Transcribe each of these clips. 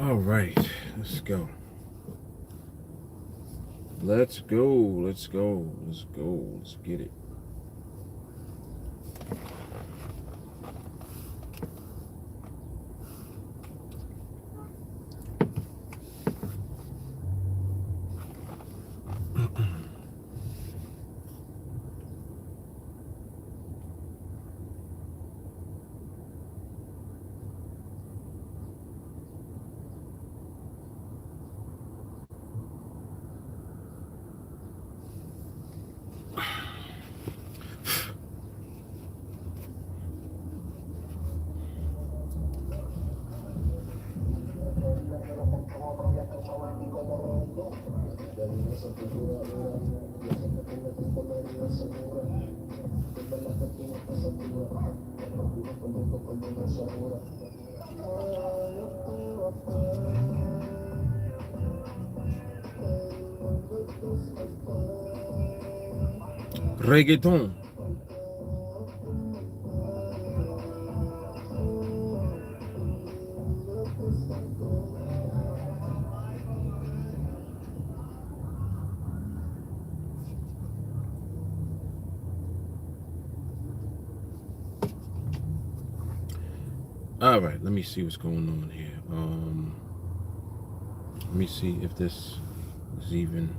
All right, let's go. Let's go. Let's go. Let's go. Let's get it. Reggaeton. All right, let me see what's going on here. Let me see if this is even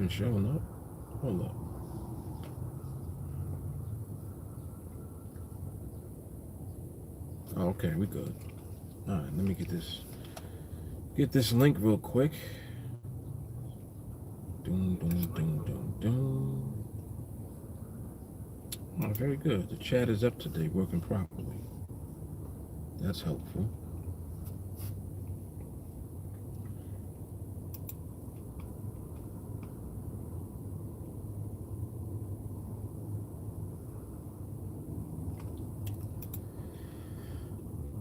showing up. Hold up. Oh, okay, we good. All right, let me get this link real quick. Doom, doom, doom, doom, doom. Oh, very good. The chat is up to date, working properly. That's helpful.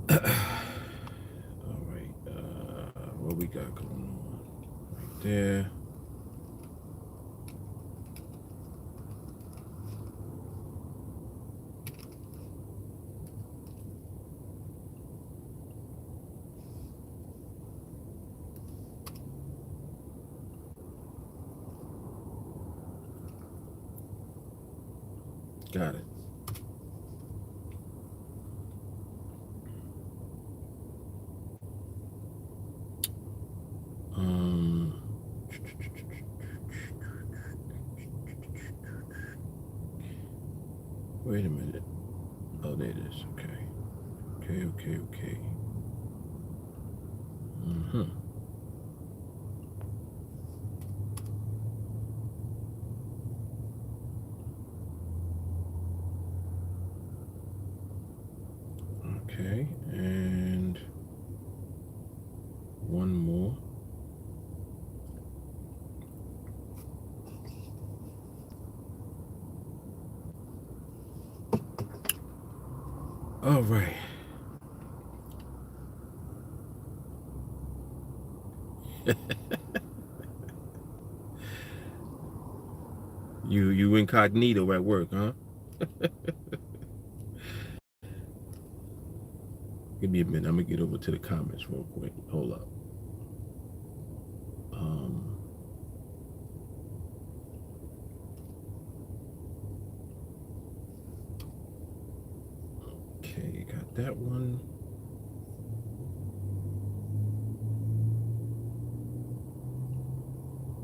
All right, what we got going on right there? Got it. Wait a minute. Oh, there it is. Okay. Okay. Okay, and one more. All right. You incognito at work, huh? Give me a minute. I'm gonna get over to the comments real quick. Hold up. Okay, got that one.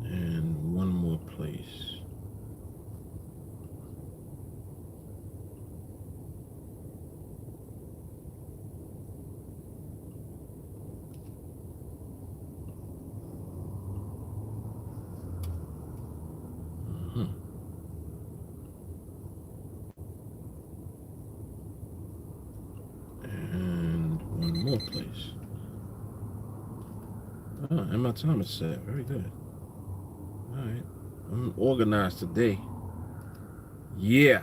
And one more place. And one more place. And my time is set. Very good. All right. I'm organized today. Yeah.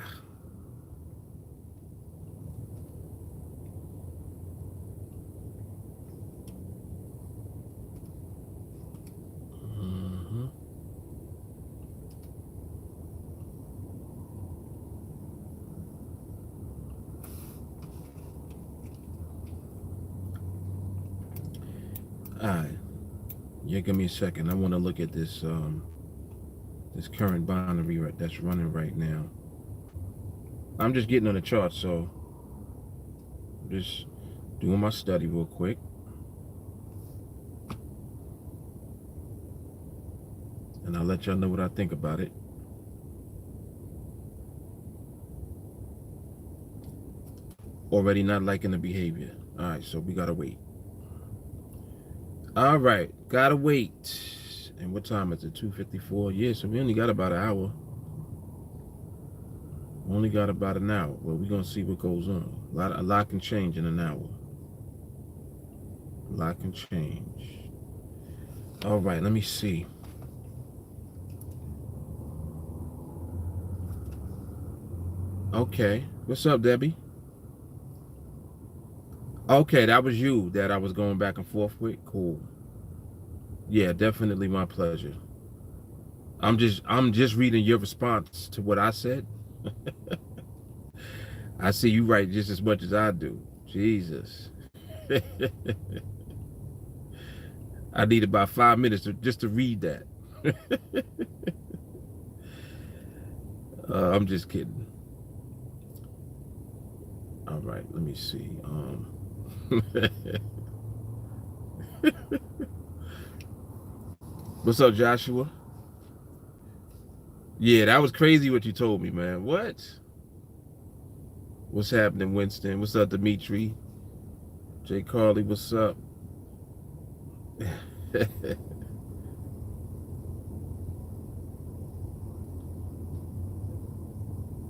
Yeah, give me a second. I want to look at this this current binary that's running right now. I'm just getting on the chart, so just doing my study real quick. And I'll let y'all know what I think about it. Already not liking the behavior. All right, so we gotta wait. All right, gotta wait. And what time is it? 2:54. Yeah, so we only got about an hour. Only got about an hour. Well, we're gonna see what goes on. A lot can change in an hour. A lot can change. All right, let me see. Okay, what's up, Debbie? Okay, that was you that I was going back and forth with. Cool. Yeah, definitely my pleasure. I'm just reading your response to what I said. I see you write just as much as I do. Jesus. I need about 5 minutes just to read that. I'm just kidding. All right, let me see. What's up, Joshua? Yeah, that was crazy what you told me, man. What? What's happening, Winston? What's up, Dimitri? Jay Carly, what's up?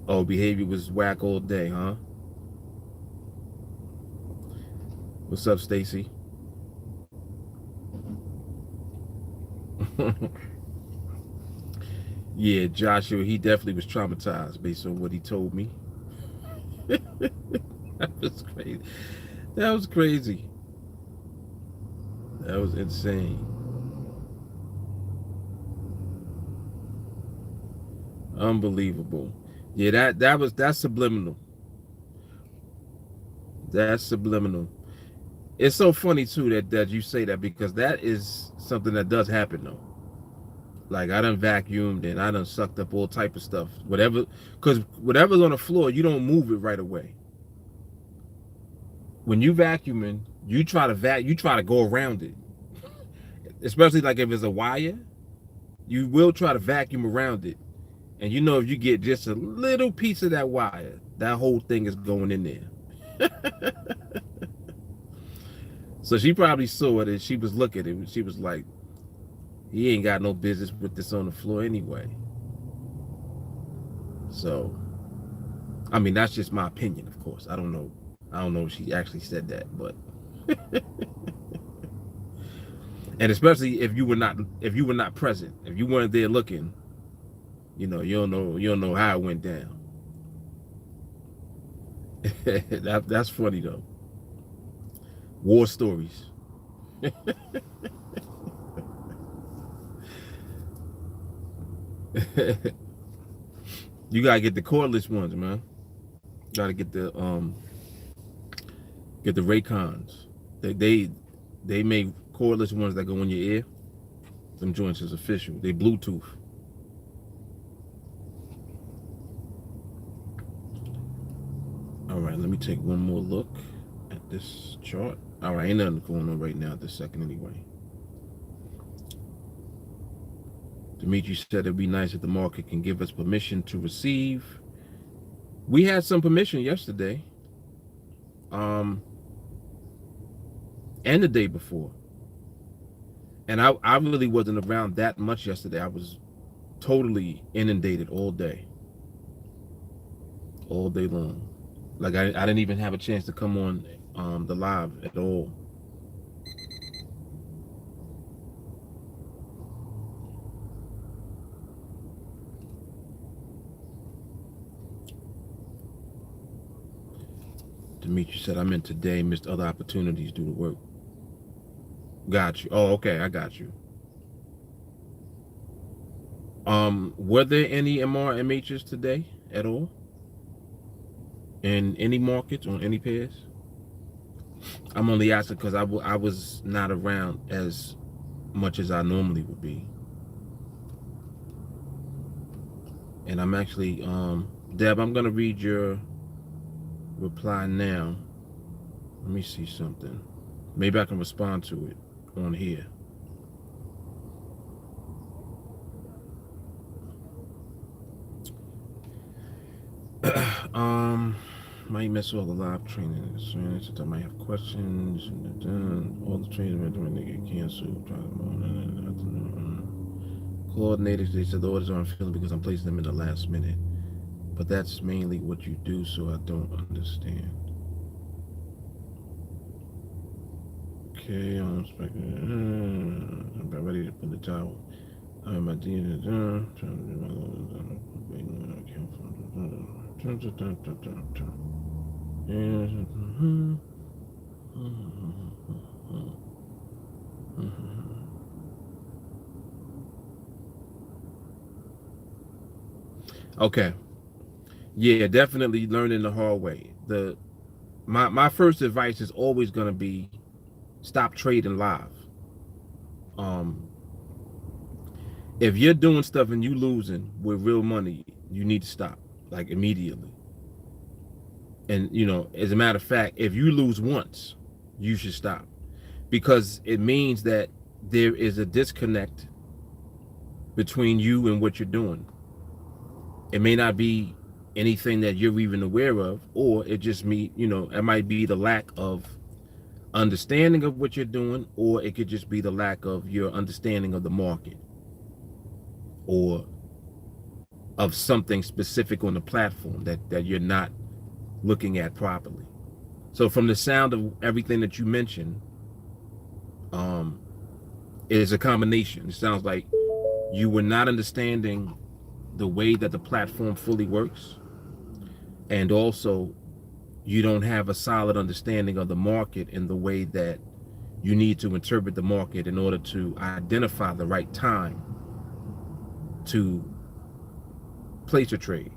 Oh, behavior was whack all day, huh? What's up, Stacy? Yeah, Joshua, he definitely was traumatized based on what he told me. That was crazy. That was crazy. That was insane. Unbelievable. Yeah, that's subliminal. That's subliminal. It's so funny too that you say that, because that is something that does happen though. Like, I done vacuumed and I done sucked up all type of stuff. Because whatever's on the floor, you don't move it right away. When you vacuuming, you try to go around it. Especially like if it's a wire, you will try to vacuum around it. And you know, if you get just a little piece of that wire, that whole thing is going in there. So she probably saw it and she was looking at it and she was like, he ain't got no business with this on the floor anyway. So, I mean, that's just my opinion, of course. I don't know if she actually said that, but and especially if you were not present, if you weren't there looking, you don't know how it went down. That's funny though. War stories. You gotta get the cordless ones, man. Gotta get the Raycons. They make cordless ones that go in your ear. Them joints is official. They Bluetooth. All right, let me take one more look at this chart. All right, ain't nothing going on right now at this second anyway. Dimitri said it'd be nice if the market can give us permission to receive. We had some permission yesterday, and the day before. And I really wasn't around that much yesterday. I was totally inundated all day long. Like I didn't even have a chance to come on the live at all. Demetri said, I'm in today, missed other opportunities due to work. Got you. Oh, okay, I got you. Were there any MRMHs today at all? In any markets, on any pairs? I'm only asking because I was not around as much as I normally would be. And I'm actually, Deb, I'm gonna read your reply now. Let me see something. Maybe I can respond to it on here. Might miss all the live training. So I might have questions. All the training when they get canceled. Coordinators, they said the orders aren't filling because I'm placing them in the last minute. But that's mainly what you do, so I don't understand. Okay, I'm ready to put the towel. I'm at the end trying to do my Okay. Yeah, definitely learning the hard way. My first advice is always gonna be stop trading live. If you're doing stuff and you losing with real money, you need to stop, like, immediately. And as a matter of fact, if you lose once, you should stop, because it means that there is a disconnect between you and what you're doing. It may not be anything that you're even aware of, or it just it might be the lack of understanding of what you're doing, or it could just be the lack of your understanding of the market, or of something specific on the platform that you're not looking at properly. So from the sound of everything that you mentioned, it is a combination. It sounds like you were not understanding the way that the platform fully works, and also you don't have a solid understanding of the market in the way that you need to interpret the market in order to identify the right time to place a trade.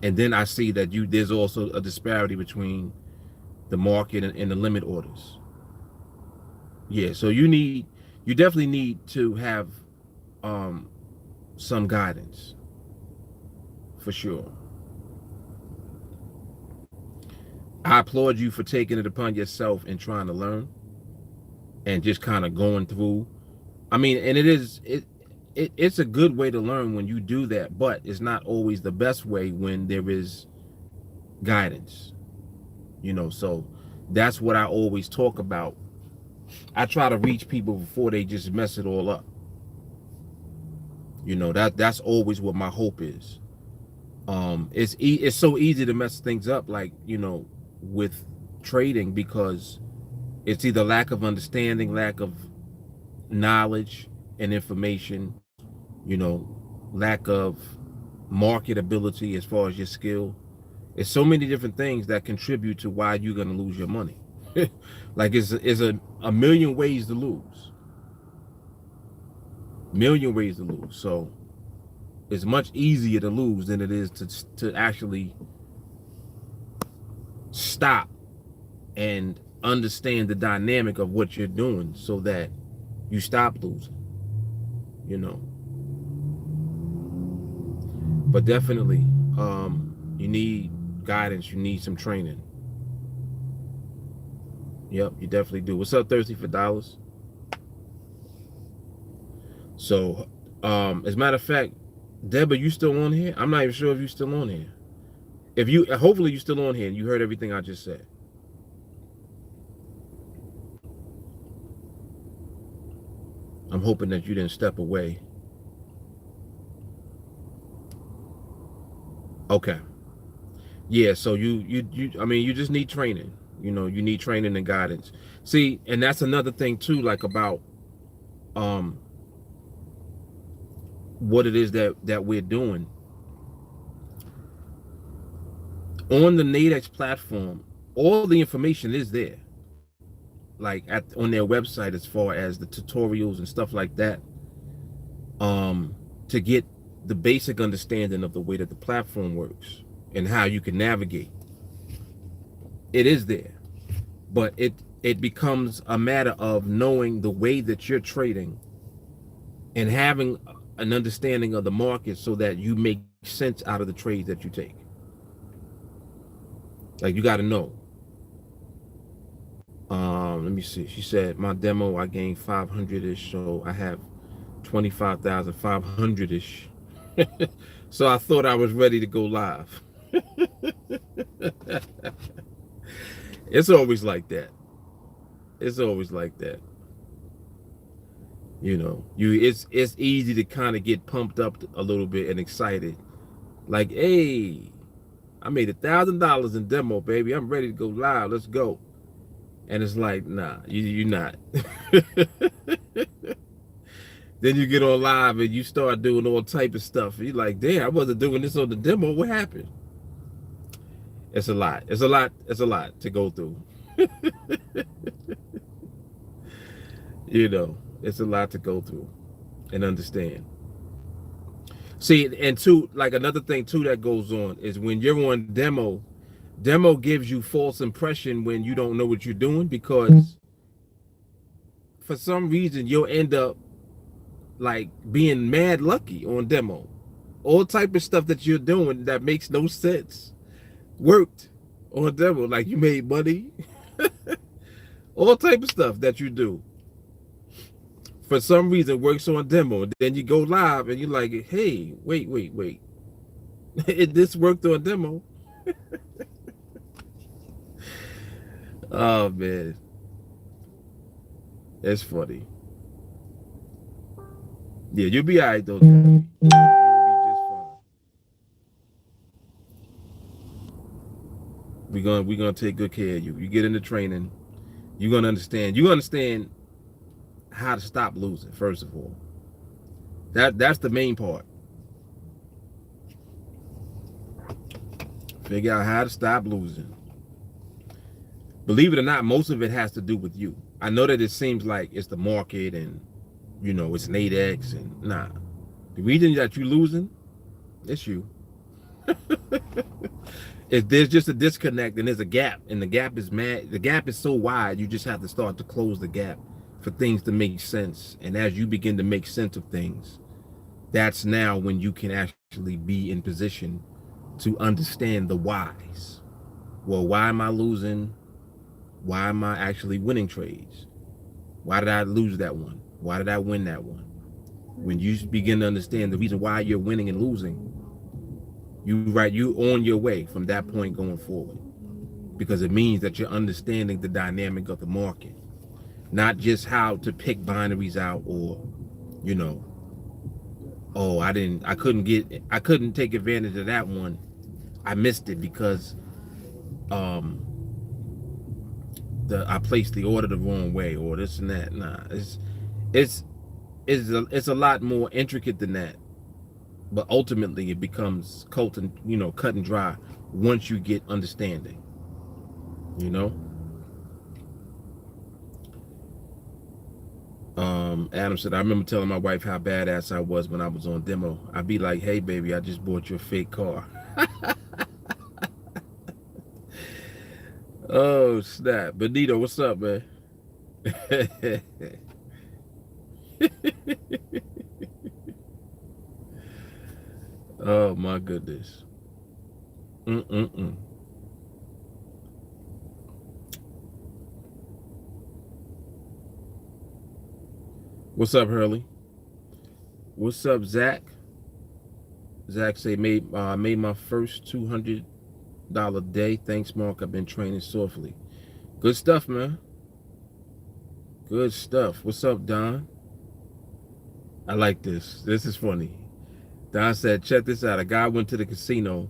And then I see that there's also a disparity between the market and the limit orders. Yeah, so you definitely need to have some guidance, for sure. I applaud you for taking it upon yourself and trying to learn and just kind of going through. I mean, and it's a good way to learn when you do that, but it's not always the best way when there is guidance. So that's what I always talk about. I try to reach people before they just mess it all up. That's always what my hope is. It's so easy to mess things up, like, with trading, because it's either lack of understanding, lack of knowledge and information, lack of marketability as far as your skill. It's so many different things that contribute to why you're going to lose your money. Like, it's a million ways to lose. Million ways to lose. So it's much easier to lose than it is to actually stop and understand the dynamic of what you're doing so that you stop losing. But definitely, you need guidance. You need some training. Yep, you definitely do. What's up, Thirsty for Dollars? So, as a matter of fact, Deb, are you still on here? I'm not even sure if you're still on here. Hopefully you're still on here and you heard everything I just said. I'm hoping that you didn't step away. Okay. Yeah, so you just need training. You need training and guidance. See, and that's another thing too, like, about what it is that we're doing. On the NADEX platform, all the information is there. Like, on their website, as far as the tutorials and stuff like that, to get the basic understanding of the way that the platform works and how you can navigate. It is there, but it becomes a matter of knowing the way that you're trading and having an understanding of the market so that you make sense out of the trades that you take. Like, you got to know. Let me see. She said my demo I gained 500ish, so I have 25,500ish. So I thought I was ready to go live. It's always like that. It's always like that. You know, it's easy to kind of get pumped up a little bit and excited. Like, hey, I made $1,000 in demo, baby. I'm ready to go live. Let's go. And it's like, nah, you're not. Then you get on live and you start doing all type of stuff. You're like, damn, I wasn't doing this on the demo. What happened? It's a lot. It's a lot. It's a lot to go through. You know, it's a lot to go through and understand. See, and two, like another thing too that goes on is when you're on demo gives you false impression when you don't know what you're doing, because for some reason you'll end up like being mad lucky on demo. All type of stuff that you're doing that makes no sense worked on demo. Like, you made money. All type of stuff that you do for some reason works on demo. Then you go live and you're like, hey, wait. This worked on demo. Oh man, it's funny. Yeah, you'll be alright though, Jeremy. You'll be just fine. We're gonna take good care of you. You get into training, you're gonna understand. You understand how to stop losing, first of all. That's the main part. Figure out how to stop losing. Believe it or not, most of it has to do with you. I know that it seems like it's the market and, you know, it's NADEX, and nah. The reason that you're losing, it's you. If there's just a disconnect and there's a gap, and the gap is so wide, you just have to start to close the gap for things to make sense. And as you begin to make sense of things, that's now when you can actually be in position to understand the whys. Well, why am I losing? Why am I actually winning trades? Why did I lose that one? Why did I win that one? When you begin to understand the reason why you're winning and losing, you on your way from that point going forward, because it means that you're understanding the dynamic of the market, not just how to pick binaries out, or, you know, oh, I couldn't take advantage of that one. I missed it because I placed the order the wrong way, or this and that. Nah, it's a lot more intricate than that. But ultimately, it becomes cut and dry once you get understanding. You know. Adam said, I remember telling my wife how badass I was when I was on demo. I'd be like, hey baby, I just bought you a fake car. Oh snap. Benito, what's up, man? Oh my goodness. What's up, Hurley? What's up, Zach? Zach say, made my first $200 day. Thanks, Mark. I've been training softly. Good stuff, man. Good stuff. What's up, Don? I like this. This is funny. Don said, check this out. A guy went to the casino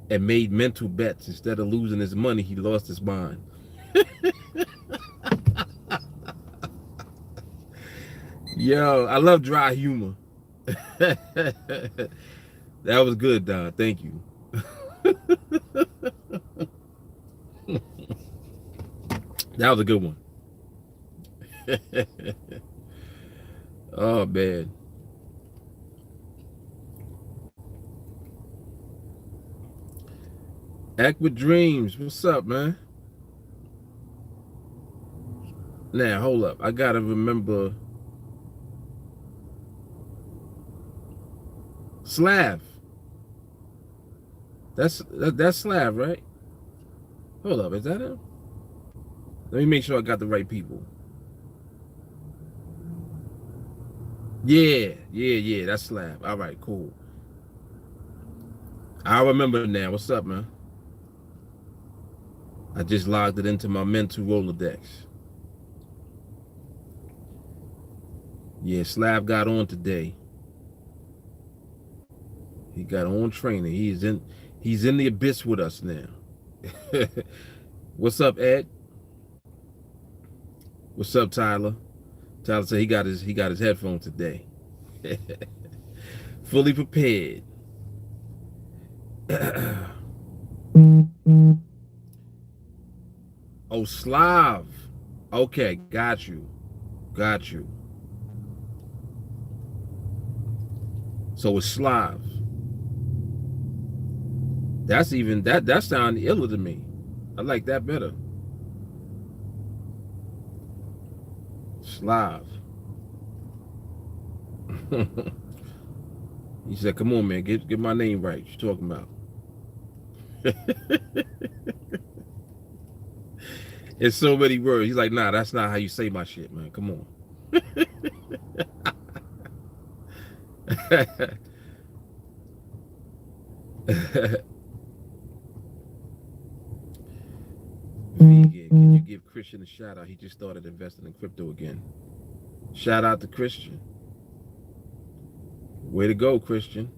and made mental bets. Instead of losing his money, he lost his mind. Yo, I love dry humor. That was good, Don. Thank you. That was a good one. Oh, man. Act with Dreams. What's up, man? Now, hold up. I gotta remember Slav. That's Slav, right? Hold up, is that him? Let me make sure I got the right people. Yeah, that's Slav. All right, cool. I remember now. What's up, man? I just logged it into my mental Rolodex. Yeah, Slav got on today. He got on training. He's in the abyss with us now. What's up, Ed? What's up, Tyler? Tyler said he got his headphones today. Fully prepared. Oh, Slav. Okay, got you. So it's Slav. That's even that sounds iller to me. I like that better. Slav. He said, "Come on, man, get my name right. What you talking about?" It's so many words. He's like, "Nah, that's not how you say my shit, man. Come on." Vegan, can you give Christian a shout out? He just started investing in crypto again. Shout out to Christian. Way to go, Christian.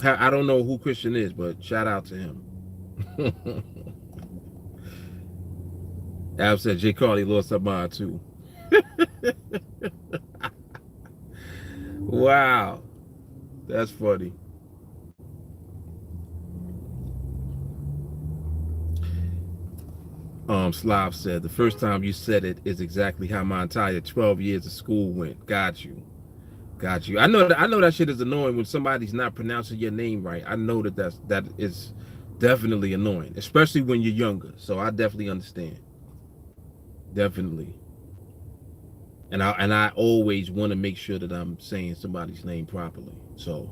I don't know who Christian is, but shout out to him. Ab said J. Carly lost her mind too. Wow. That's funny. Slav said, the first time you said it is exactly how my entire 12 years of school went. Got you. I know that shit is annoying when somebody's not pronouncing your name right. I know that is definitely annoying, especially when you're younger. So I definitely understand. Definitely. And I always want to make sure that I'm saying somebody's name properly. So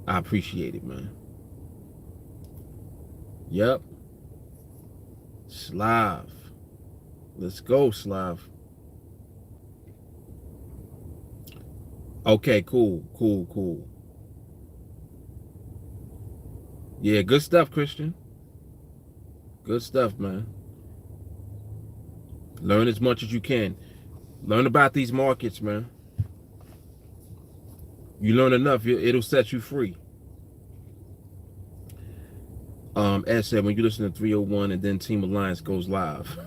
I appreciate it, man. Yep. Slav. Let's go, Slav. Okay, cool. Yeah, good stuff, Christian. Good stuff, man. Learn as much as you can. Learn about these markets, man. You learn enough, it'll set you free. Ed said, when you listen to 301 and then Team Alliance goes live.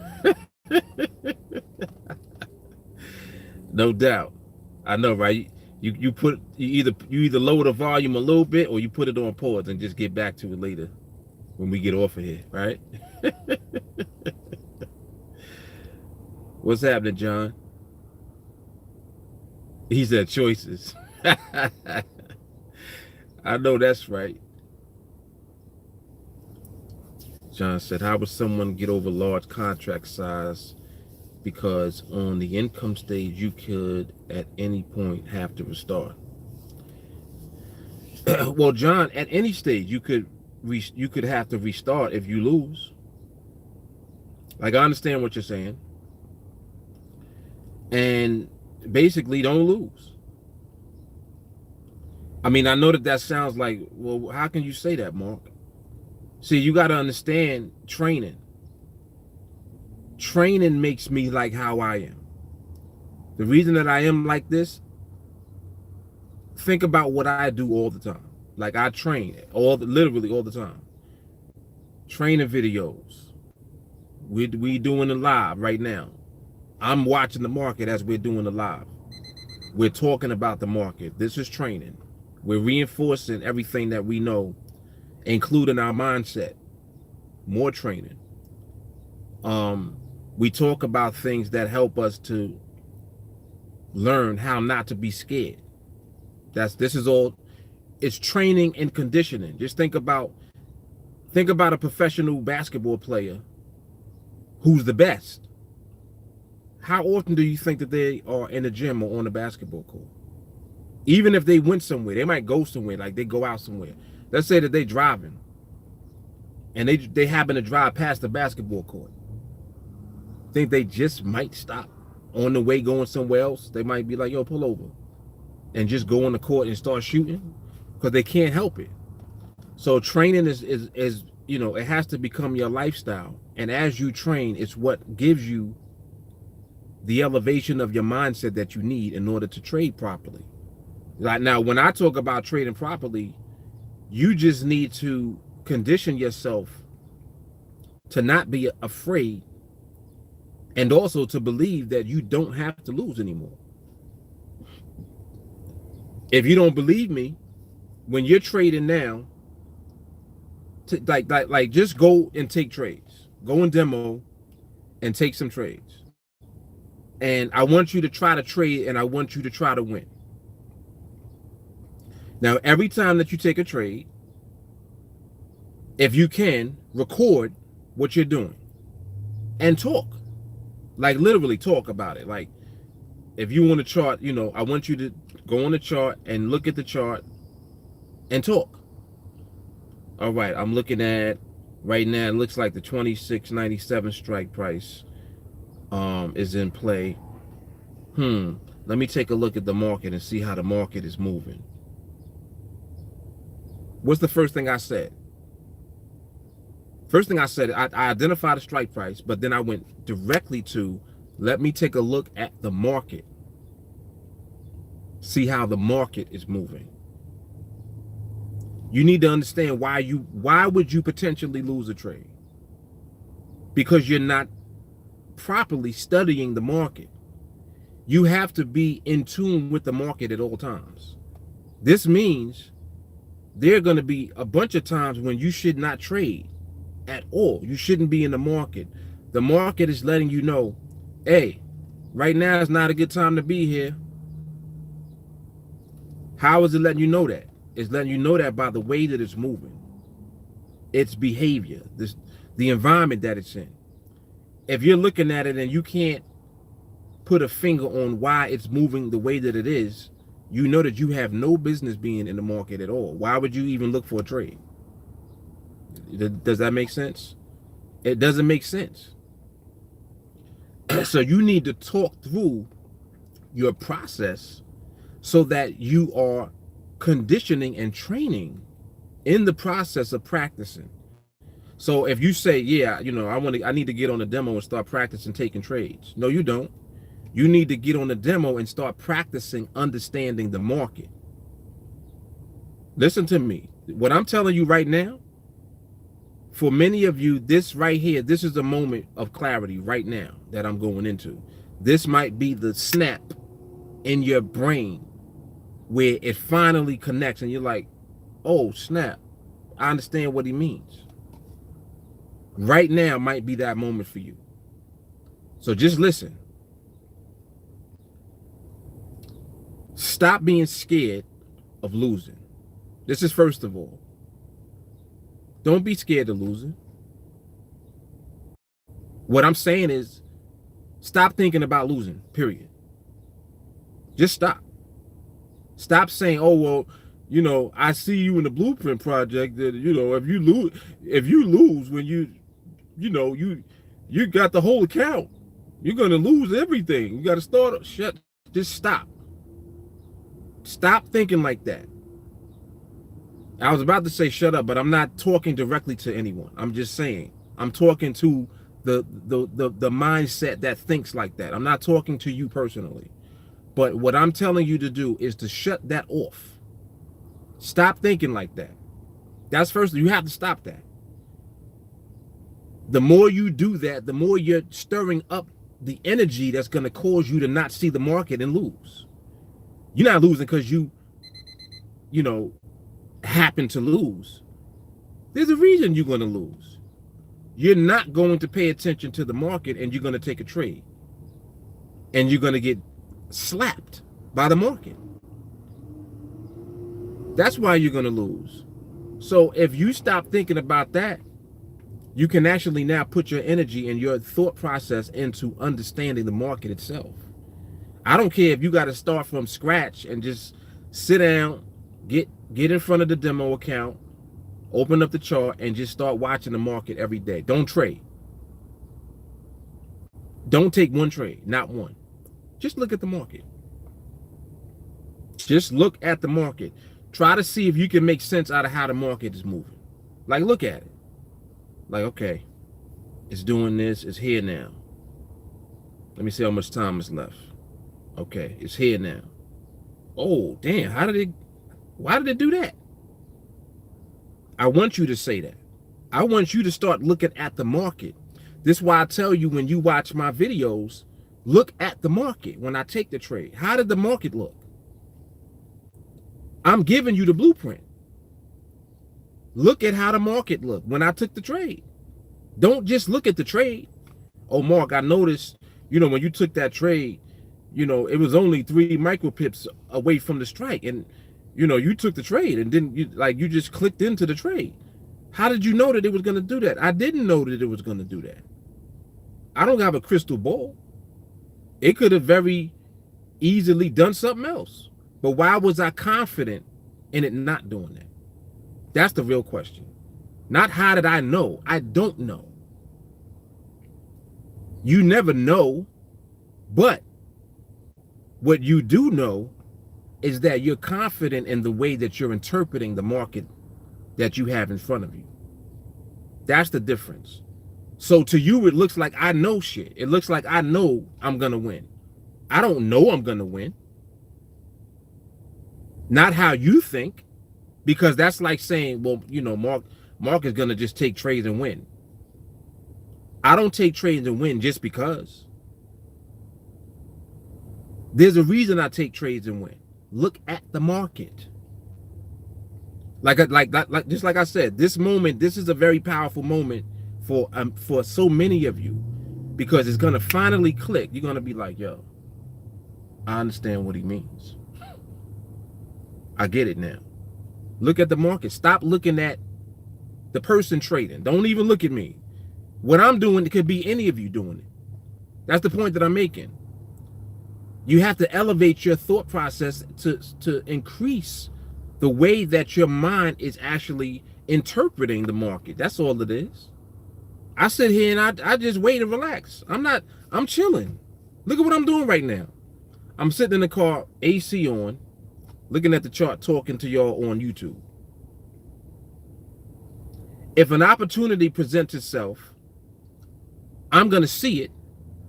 No doubt. I know, right? You either lower the volume a little bit or you put it on pause and just get back to it later when we get off of here, right? What's happening, John? He said choices. I know that's right. John said, how would someone get over large contract size? Because on the income stage, you could at any point have to restart. Well, John, at any stage, you could have to restart if you lose. Like, I understand what you're saying. And basically, don't lose. I mean, I know that sounds like, well, how can you say that, Mark? See, you got to understand training. Training makes me like how I am. The reason that I am like this, think about what I do all the time. Like, I train literally all the time. Training videos. We doing it live right now. I'm watching the market as we're doing the live. We're talking about the market. This is training. We're reinforcing everything that we know, including our mindset. More training. We talk about things that help us to learn how not to be scared. This is all. It's training and conditioning. Just think about a professional basketball player who's the best. how often do you think that they are in the gym or on the basketball court? Even if they went somewhere, they might go somewhere, like they go out somewhere. Let's say that they driving and they happen to drive past the basketball court. Think they just might stop on the way going somewhere else? They might be like, yo, pull over, and just go on the court and start shooting, because they can't help it. So training is it has to become your lifestyle. And as you train, it's what gives you the elevation of your mindset that you need in order to trade properly. Like now, when I talk about trading properly, you just need to condition yourself to not be afraid, and also to believe that you don't have to lose anymore. If you don't believe me, when you're trading now, like just go and take trades. Go and demo and take some trades. And I want you to try to trade, and I want you to try to win. Now, every time that you take a trade, if you can, record what you're doing and talk. Like literally talk about it. Like if you want to chart, I want you to go on the chart and look at the chart and talk. All right, I'm looking at right now, it looks like the 26.97 strike price is in play. Let me take a look at the market and see how the market is moving. What's the first thing I said? First thing I said, I identified the strike price, but then I went directly to, let me take a look at the market. See how the market is moving. You need to understand why would you potentially lose a trade? Because you're not properly studying the market. You have to be in tune with the market at all times. This means there are going to be a bunch of times when you should not trade at all. You shouldn't be in the market. The market is letting you know, hey, right now is not a good time to be here. How is it letting you know that? It's letting you know that by the way that it's moving, its behavior, the environment that it's in. If you're looking at it and you can't put a finger on why it's moving the way that it is, you know that you have no business being in the market at all. Why would you even look for a trade? Does that make sense? It doesn't make sense. So you need to talk through your process so that you are conditioning and training in the process of practicing. So if you say, yeah, I need to get on the demo and start practicing taking trades. No, you don't. You need to get on the demo and start practicing understanding the market. Listen to me. What I'm telling you right now, for many of you, this right here, this is the moment of clarity right now that I'm going into. This might be the snap in your brain where it finally connects and you're like, oh, snap. I understand what he means. Right now might be that moment for you. So just listen. Stop being scared of losing. This is first of all. Don't be scared of losing. What I'm saying is, stop thinking about losing, period. Just stop. Stop saying, oh, well, I see you in the blueprint project that, if you lose when you got the whole account, you're going to lose everything. You got to start. Just stop. Stop thinking like that. I was about to say shut up, but I'm not talking directly to anyone. I'm just saying, I'm talking to the mindset that thinks like that. I'm not talking to you personally. But what I'm telling you to do is to shut that off. Stop thinking like that. That's first, you have to stop that. The more you do that, the more you're stirring up the energy that's going to cause you to not see the market and lose. You're not losing because you happen to lose. There's a reason you're going to lose. You're not going to pay attention to the market and you're going to take a trade. And you're going to get slapped by the market. That's why you're going to lose. So if you stop thinking about that, You can actually now put your energy and your thought process into understanding the market itself. I don't care if you got to start from scratch and just sit down, get in front of the demo account, open up the chart, and just start watching the market every day. Don't trade. Don't take one trade, not one. Just look at the market. Just look at the market. Try to see if you can make sense out of how the market is moving. Like, look at it. Like, okay, it's doing this. It's here now. Let me see how much time is left. Okay, it's here now. Oh, damn. Why did it do that? I want you to say that. I want you to start looking at the market. This is why I tell you, when you watch my videos, look at the market when I take the trade. How did the market look? I'm giving you the blueprint. Look at how the market looked when I took the trade. Don't just look at the trade. Oh, Mark, I noticed, when you took that trade, it was only 3 micro pips away from the strike. And, you took the trade and then you just clicked into the trade. How did you know that it was going to do that? I didn't know that it was going to do that. I don't have a crystal ball. It could have very easily done something else. But why was I confident in it not doing that? That's the real question. Not how did I know? I don't know. You never know. But what you do know is that you're confident in the way that you're interpreting the market that you have in front of you. That's the difference. So to you, it looks like I know shit. It looks like I know I'm going to win. I don't know I'm going to win. Not how you think, because that's like saying, well, Mark is going to just take trades and win. I don't take trades and win just because. There's a reason I take trades and win. Look at the market. Just like I said, this is a very powerful moment for so many of you, because it's going to finally click. You're going to be like, yo, I understand what he means. I get it now. Look at the market. Stop looking at the person trading. Don't even look at me. What I'm doing, it could be any of you doing it. That's the point that I'm making. You have to elevate your thought process to increase the way that your mind is actually interpreting the market. That's all it is. I sit here and I just wait and relax. I'm chilling. Look at what I'm doing right now. I'm sitting in the car, AC on, looking at the chart, talking to y'all on YouTube. If an opportunity presents itself, I'm going to see it.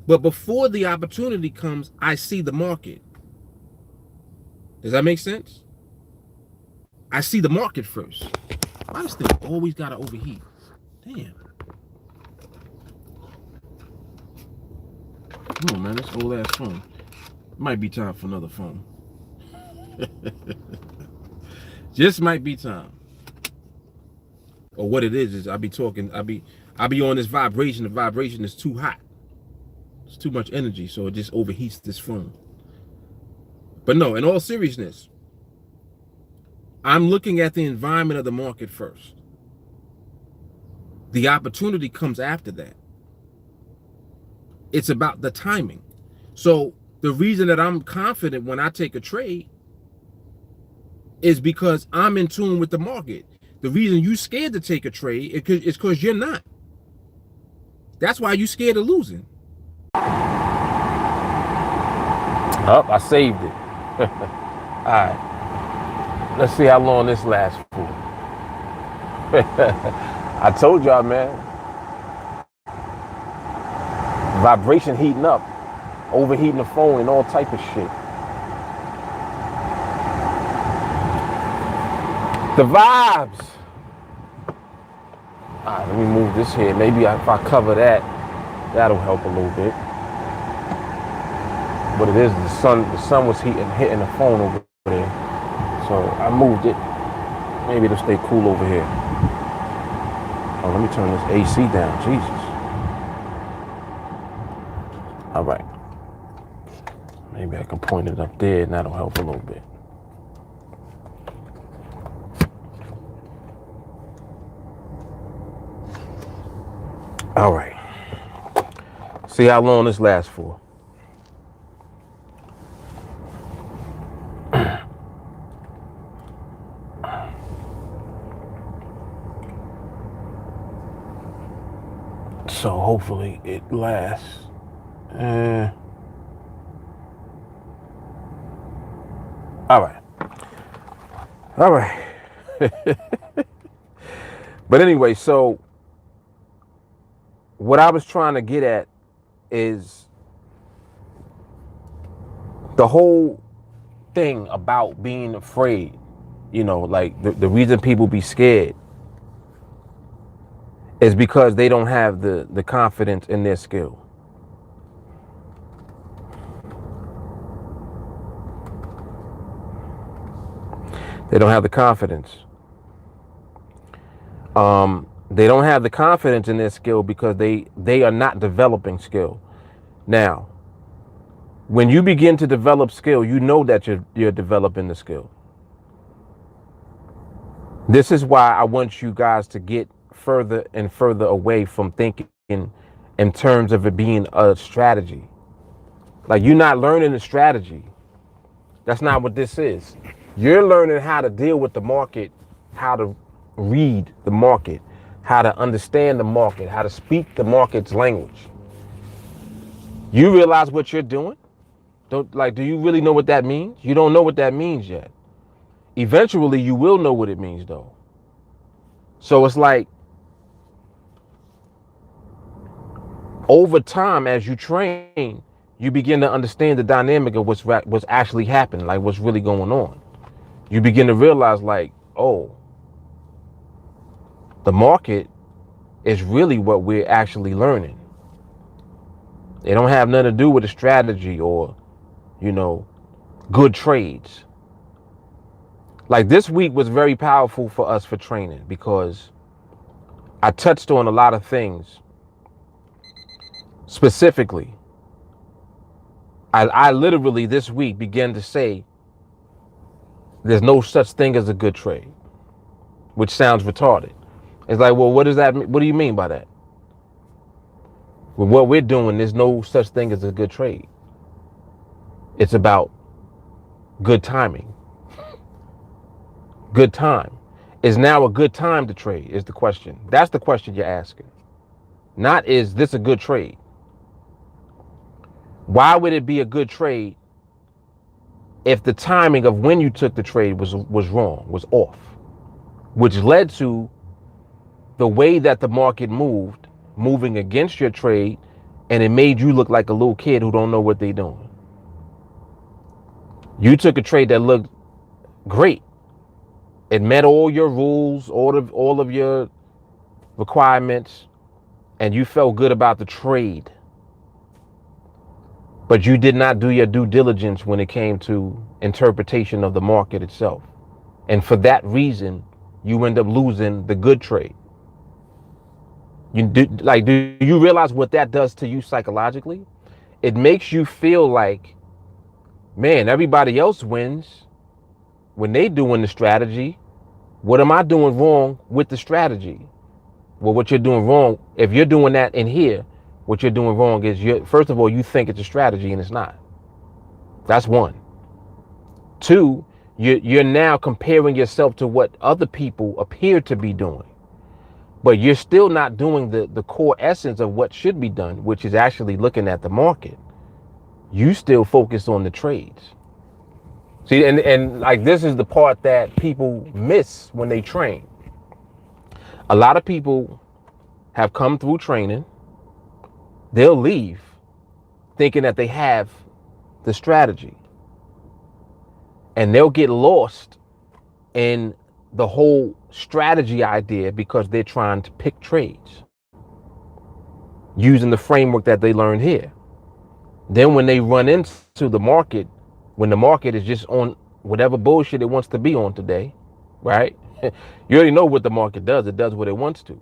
But before the opportunity comes, I see the market. Does that make sense? I see the market first. Why this thing always got to overheat? Damn. Come on, man. This old ass phone. Might be time for another phone. Just might be time. Or what it is I be talking, I be on this vibration. The vibration is too hot. It's too much energy, so it just overheats this phone. But no, in all seriousness, I'm looking at the environment of the market first. The opportunity comes after that. It's about the timing. So the reason that I'm confident when I take a trade is because I'm in tune with the market. The reason you scared to take a trade is because you're not. That's why you scared of losing. Oh, I saved it. All right. Let's see how long this lasts for. I told y'all, man. Vibration heating up. Overheating the phone and all type of shit. The vibes. All right, let me move this here. Maybe if I cover that, that'll help a little bit. But it is the sun was hitting the phone over there. So I moved it. Maybe it'll stay cool over here. Oh, let me turn this AC down. Jesus. All right. Maybe I can point it up there and that'll help a little bit. All right. See how long this lasts for. So hopefully it lasts. All right. All right. But anyway, so what I was trying to get at is the whole thing about being afraid, like the reason people be scared is because they don't have the confidence in their skill. They don't have the confidence. They don't have the confidence in their skill because they are not developing skill. Now, when you begin to develop skill, you know that you're developing the skill. This is why I want you guys to get further and further away from thinking in terms of it being a strategy. Like, you're not learning the strategy. That's not what this is. You're learning how to deal with the market, how to read the market, how to understand the market, how to speak the market's language. You realize what you're doing? Do you really know what that means? You don't know what that means yet. Eventually, you will know what it means, though. So it's like, over time, as you train, you begin to understand the dynamic of what's actually happening, like what's really going on. You begin to realize, like, oh, the market is really what we're actually learning. They don't have nothing to do with a strategy or, good trades. Like, this week was very powerful for us for training because I touched on a lot of things. Specifically, I literally this week began to say there's no such thing as a good trade, which sounds retarded. It's like, well, what does that mean? What do you mean by that? With what we're doing, there's no such thing as a good trade. It's about good timing. Good time. Is now a good time to trade is the question. That's the question you're asking. Not, is this a good trade? Why would it be a good trade if the timing of when you took the trade was wrong, was off, which led to the way that the market moving against your trade, and it made you look like a little kid who don't know what they're doing. You took a trade that looked great. It met all your rules, all of your requirements, and you felt good about the trade. But you did not do your due diligence when it came to interpretation of the market itself. And for that reason, you end up losing the good trade. Do you realize what that does to you psychologically? It makes you feel like, man, everybody else wins when they doing the strategy. What am I doing wrong with the strategy? Well, what you're doing wrong, if you're doing that in here, what you're doing wrong is, first of all, you think it's a strategy and it's not. That's one. Two, you're now comparing yourself to what other people appear to be doing. But you're still not doing the core essence of what should be done, which is actually looking at the market. You still focus on the trades. See, and like, this is the part that people miss when they train. A lot of people have come through training. They'll leave thinking that they have the strategy. And they'll get lost in the whole strategy idea because they're trying to pick trades using the framework that they learned here. Then when they run into the market, when the market is just on whatever bullshit it wants to be on today, right? You already know what the market does. It does what it wants to.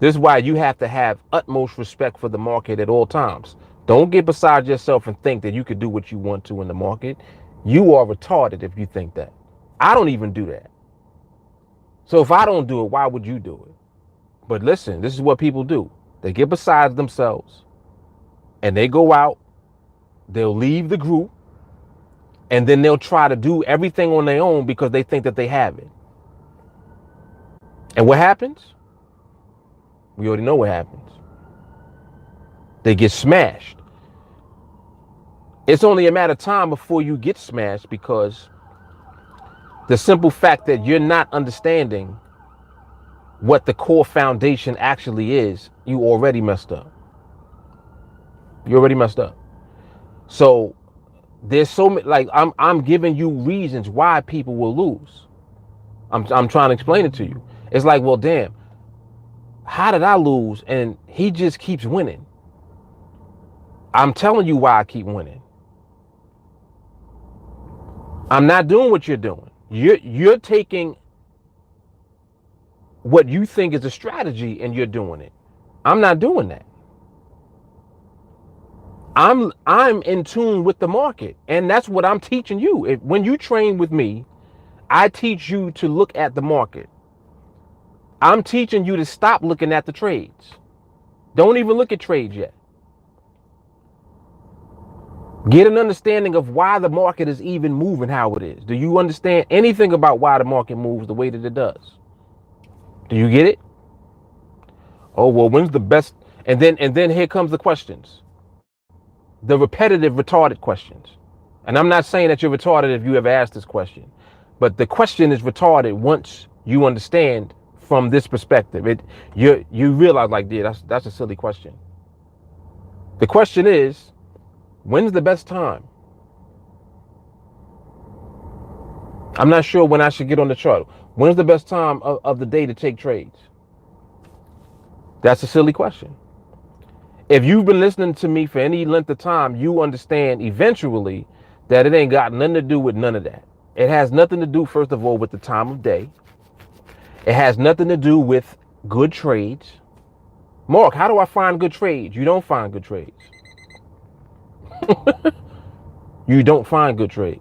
This is why you have to have utmost respect for the market at all times. Don't get beside yourself and think that you could do what you want to in the market. You are retarded if you think that. I don't even do that. So if I don't do it, why would you do it? But listen, this is what people do. They get beside themselves and they go out, they'll leave the group, and then they'll try to do everything on their own because they think that they have it. And what happens? We already know what happens. They get smashed. It's only a matter of time before you get smashed because the simple fact that you're not understanding what the core foundation actually is, you already messed up. You already messed up. So there's so many, like I'm giving you reasons why people will lose. I'm trying to explain it to you. It's like, well, damn, how did I lose? And he just keeps winning. I'm telling you why I keep winning. I'm not doing what you're doing. You're taking what you think is a strategy and you're doing it. I'm not doing that. I'm in tune with the market, and that's what I'm teaching you. When you train with me, I teach you to look at the market. I'm teaching you to stop looking at the trades. Don't even look at trades yet. Get an understanding of why the market is even moving how it is. Do you understand anything about why the market moves the way that it does? Do you get it? Oh, well, when's the best? And then here comes the questions. The repetitive, retarded questions. And I'm not saying that you're retarded if you ever asked this question, but the question is retarded once you understand from this perspective. You realize, like, yeah, that's a silly question. The question is, when's the best time? I'm not sure when I should get on the chart. When's the best time of the day to take trades? That's a silly question. If you've been listening to me for any length of time, you understand eventually that it ain't got nothing to do with none of that. It has nothing to do, first of all, with the time of day. It has nothing to do with good trades. Mark, how do I find good trades? You don't find good trades. You don't find good trades.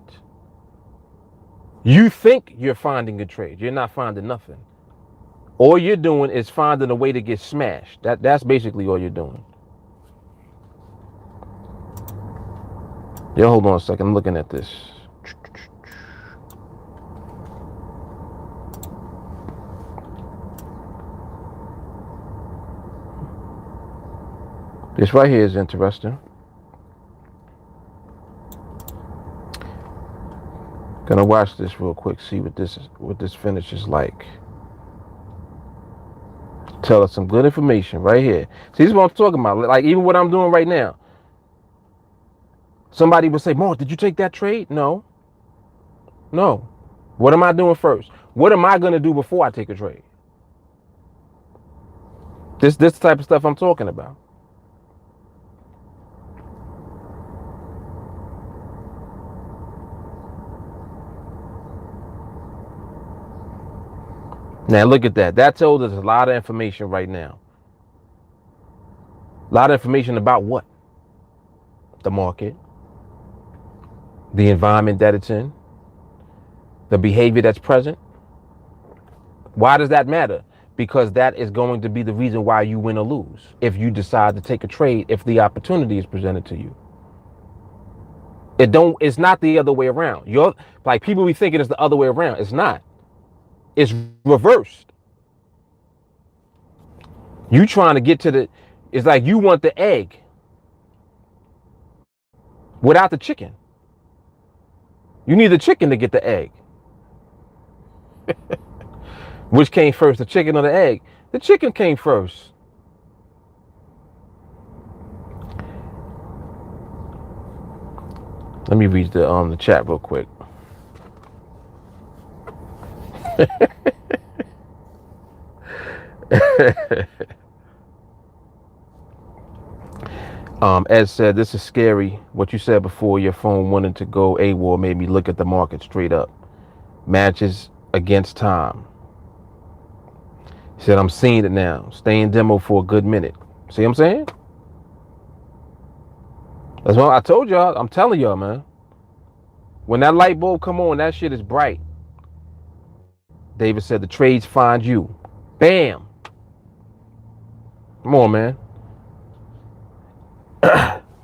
You think you're finding good trades. You're not finding nothing. All you're doing is finding a way to get smashed. That's basically all you're doing. Yo, hold on a second. I'm looking at this. This right here is interesting. Gonna watch this real quick, see what this finish is like. Tell us some good information right here. See, this is what I'm talking about. Like, even what I'm doing right now. Somebody would say, Mark, did you take that trade? No. No. What am I doing first? What am I gonna do before I take a trade? This type of stuff I'm talking about. Now look at that. That told us a lot of information right now. A lot of information about what? The market, the environment that it's in, the behavior that's present. Why does that matter? Because that is going to be the reason why you win or lose if you decide to take a trade if the opportunity is presented to you. It's not the other way around. You're like, people be thinking it's the other way around. It's not. It's reversed. You trying to get to it's like you want the egg without the chicken. You need the chicken to get the egg. Which came first, the chicken or the egg? The chicken came first. Let me read the chat real quick. Ed said, this is scary. What you said before, your phone wanted to go AWOL made me look at the market straight up. Matches against time. He said, I'm seeing it now. Stay in demo for a good minute. See what I'm saying? That's what I told y'all. I'm telling y'all, man. When that light bulb come on, that shit is bright. David said, the trades find you. Bam. Come on, man.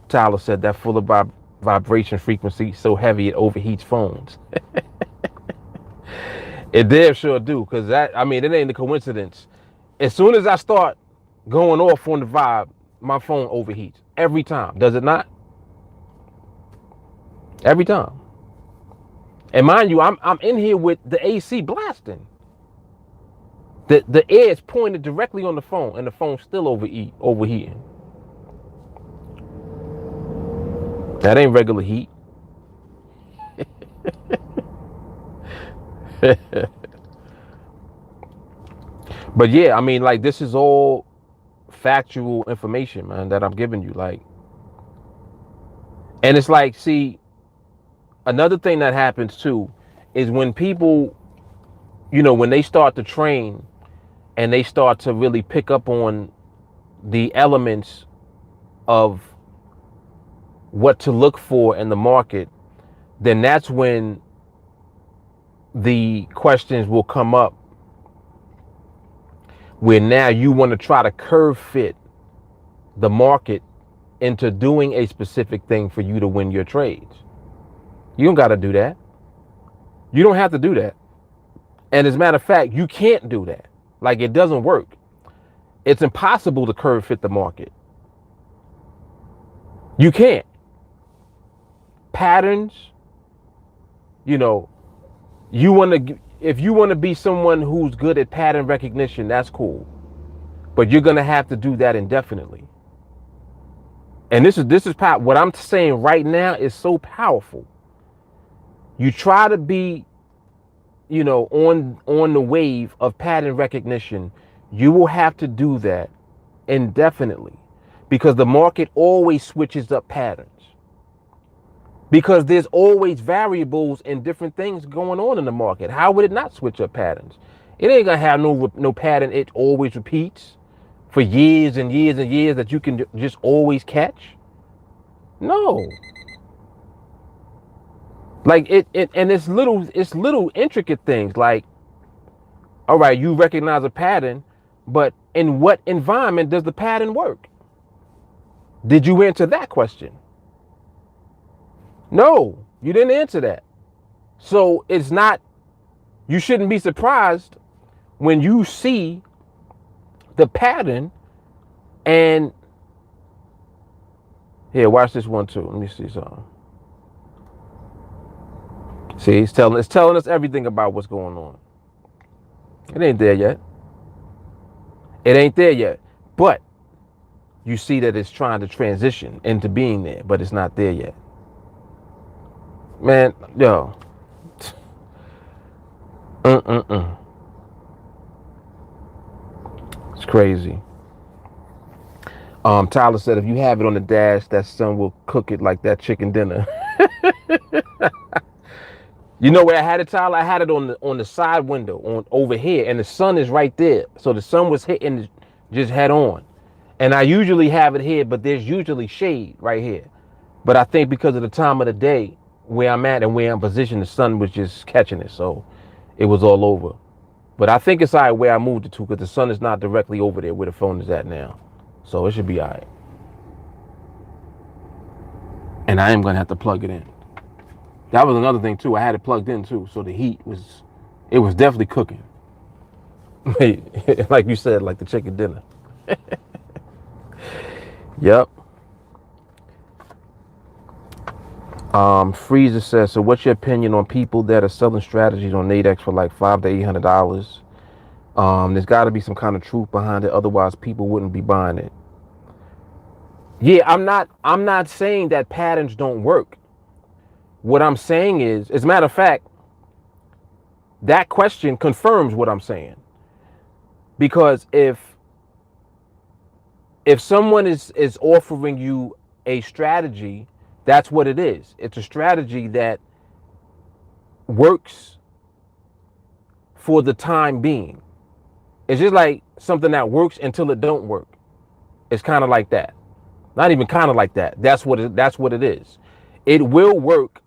Tyler said that full of vibration frequency so heavy it overheats phones. It damn sure do, because that, I mean, it ain't a coincidence. As soon as I start going off on the vibe, my phone overheats every time. Does it not? Every time. And mind you, I'm in here with the AC blasting. The air is pointed directly on the phone, and the phone's still overheating. That ain't regular heat. But yeah, I mean, like, this is all factual information, man, that I'm giving you. Like, and it's like, see, another thing that happens too is when people, when they start to train and they start to really pick up on the elements of what to look for in the market, then that's when the questions will come up where now you want to try to curve fit the market into doing a specific thing for you to win your trades. You don't got to do that. You don't have to do that. And as a matter of fact, you can't do that. Like, it doesn't work. It's impossible to curve fit the market. You can't. Patterns, if you want to be someone who's good at pattern recognition, that's cool. But you're going to have to do that indefinitely. And this is what I'm saying right now is so powerful. You try to be, on the wave of pattern recognition, you will have to do that indefinitely, because the market always switches up patterns. Because there's always variables and different things going on in the market. How would it not switch up patterns? It ain't gonna have no pattern. It always repeats for years and years and years that you can just always catch. No. Like it's little intricate things. Like, all right, you recognize a pattern, but in what environment does the pattern work? Did you answer that question? No, you didn't answer that. So you shouldn't be surprised when you see the pattern. And here, watch this one too. Let me see something. See, it's telling us everything about what's going on. It ain't there yet. It ain't there yet. But you see that it's trying to transition into being there, but it's not there yet. Man, yo. It's crazy. Tyler said, if you have it on the dash, that sun will cook it like that chicken dinner. You know where I had it, Tyler? I had it on the side window over here, and the sun is right there. So the sun was hitting just head on. And I usually have it here, but there's usually shade right here. But I think because of the time of the day where I'm at and where I'm positioned, the sun was just catching it. So it was all over. But I think it's all right where I moved it to, because the sun is not directly over there where the phone is at now. So it should be all right. And I am going to have to plug it in. That was another thing too. I had it plugged in too. So the heat was definitely cooking. Like you said, like the chicken dinner. Yep. Freezer says, so what's your opinion on people that are selling strategies on NADEX for like $500 to $800? There's got to be some kind of truth behind it. Otherwise, people wouldn't be buying it. Yeah, I'm not saying that patterns don't work. What I'm saying is, as a matter of fact, that question confirms what I'm saying. Because if someone is offering you a strategy, that's what it is. It's a strategy that works for the time being. It's just like something that works until it don't work. It's kind of like that. Not even kind of like that. That's what it is. It will work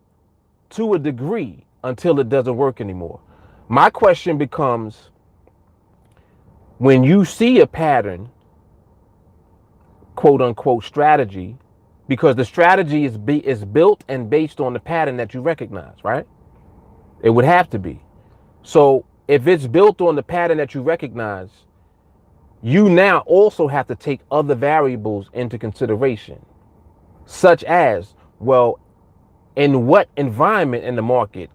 to a degree until it doesn't work anymore. My question becomes, when you see a pattern, quote unquote strategy, because the strategy is built and based on the pattern that you recognize, right? It would have to be. So if it's built on the pattern that you recognize, you now also have to take other variables into consideration, such as, well, in what environment in the market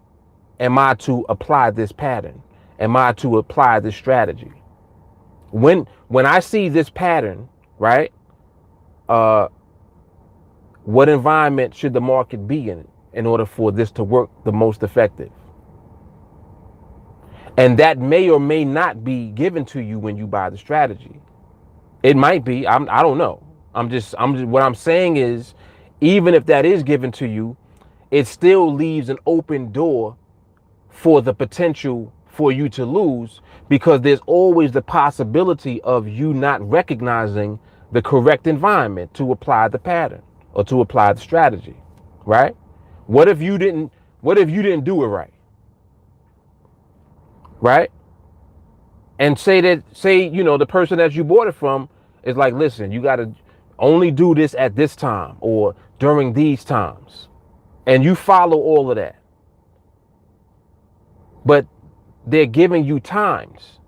am I to apply this pattern? Am I to apply this strategy? When I see this pattern, right? What environment should the market be in order for this to work the most effective? And that may or may not be given to you when you buy the strategy. It might be. I don't know. I'm just what I'm saying is, even if that is given to you, it still leaves an open door for the potential for you to lose, because there's always the possibility of you not recognizing the correct environment to apply the pattern or to apply the strategy, right? What if you didn't do it right? Right? And say the person that you bought it from is like, listen, you got to only do this at this time or during these times. And you follow all of that. But they're giving you times.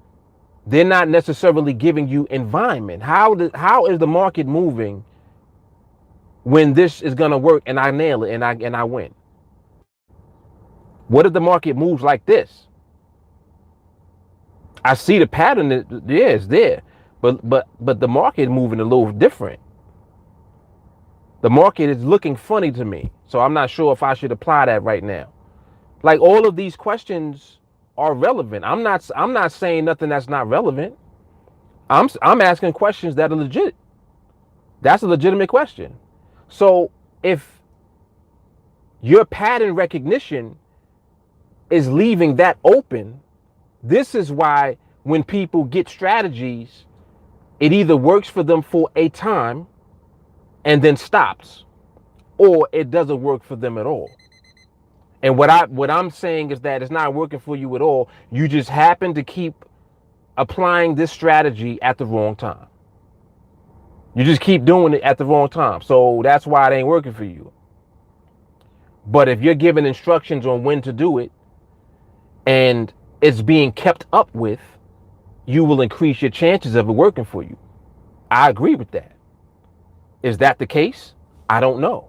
They're not necessarily giving you environment. How is the market moving when this is going to work and I nail it and I win? What if the market moves like this? I see the pattern, it's there, but the market moving a little different. The market is looking funny to me, so I'm not sure if I should apply that right now. Like, all of these questions are relevant. I'm not saying nothing that's not relevant. I'm asking questions that are legit. That's a legitimate question. So if your pattern recognition is leaving that open, this is why when people get strategies, it either works for them for a time and then stops, or it doesn't work for them at all. And what I'm saying is that it's not working for you at all. You just happen to keep applying this strategy at the wrong time. You just keep doing it at the wrong time. So that's why it ain't working for you. But if you're given instructions on when to do it and it's being kept up with, you will increase your chances of it working for you. I agree with that. Is that the case? I don't know.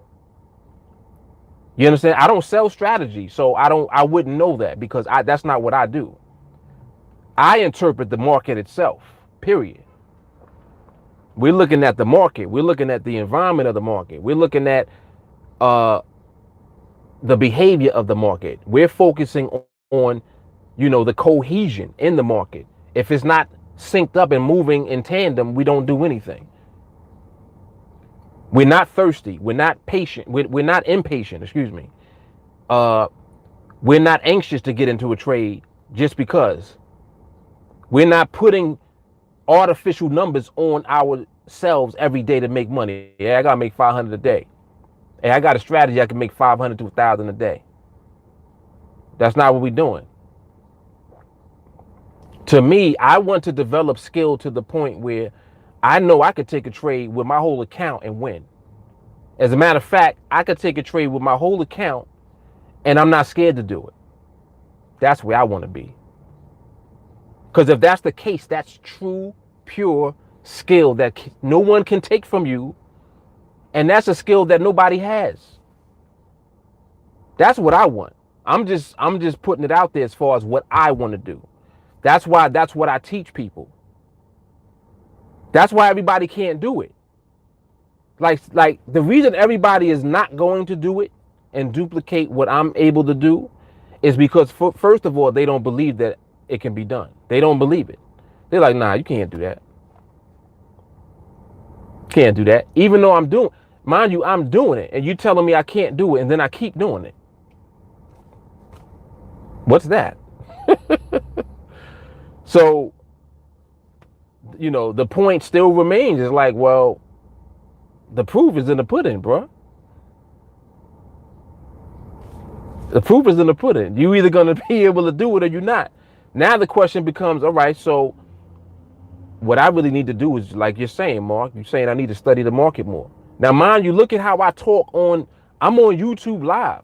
You understand? I don't sell strategy, so I wouldn't know that, because that's not what I do. I interpret the market itself, period. We're looking at the market. We're looking at the environment of the market. We're looking at the behavior of the market. We're focusing on the cohesion in the market. If it's not synced up and moving in tandem, we don't do anything. We're not thirsty. We're not patient. We're not impatient, excuse me. We're not anxious to get into a trade just because. We're not putting artificial numbers on ourselves every day to make money. Yeah, I got to make 500 a day. Hey, I got a strategy I can make 500 to 1,000 a day. That's not what we're doing. To me, I want to develop skill to the point where I know I could take a trade with my whole account and win. As a matter of fact, I could take a trade with my whole account and I'm not scared to do it. That's where I want to be. Because if that's the case, that's true, pure skill that no one can take from you. And that's a skill that nobody has. That's what I want. I'm just putting it out there as far as what I want to do. That's what I teach people. That's why everybody can't do it. Like the reason everybody is not going to do it and duplicate what I'm able to do is because first of all, they don't believe that it can be done. They don't believe it. They're like, nah, you can't do that. Can't do that. Even though I'm doing it, and you telling me I can't do it, and then I keep doing it. What's that? So, the point still remains. It's like, well, the proof is in the pudding, bro. The proof is in the pudding. You either going to be able to do it or you're not. Now the question becomes, all right, so what I really need to do is, like you're saying, Mark, you're saying I need to study the market more. Now, mind you, look at how I talk I'm on YouTube Live.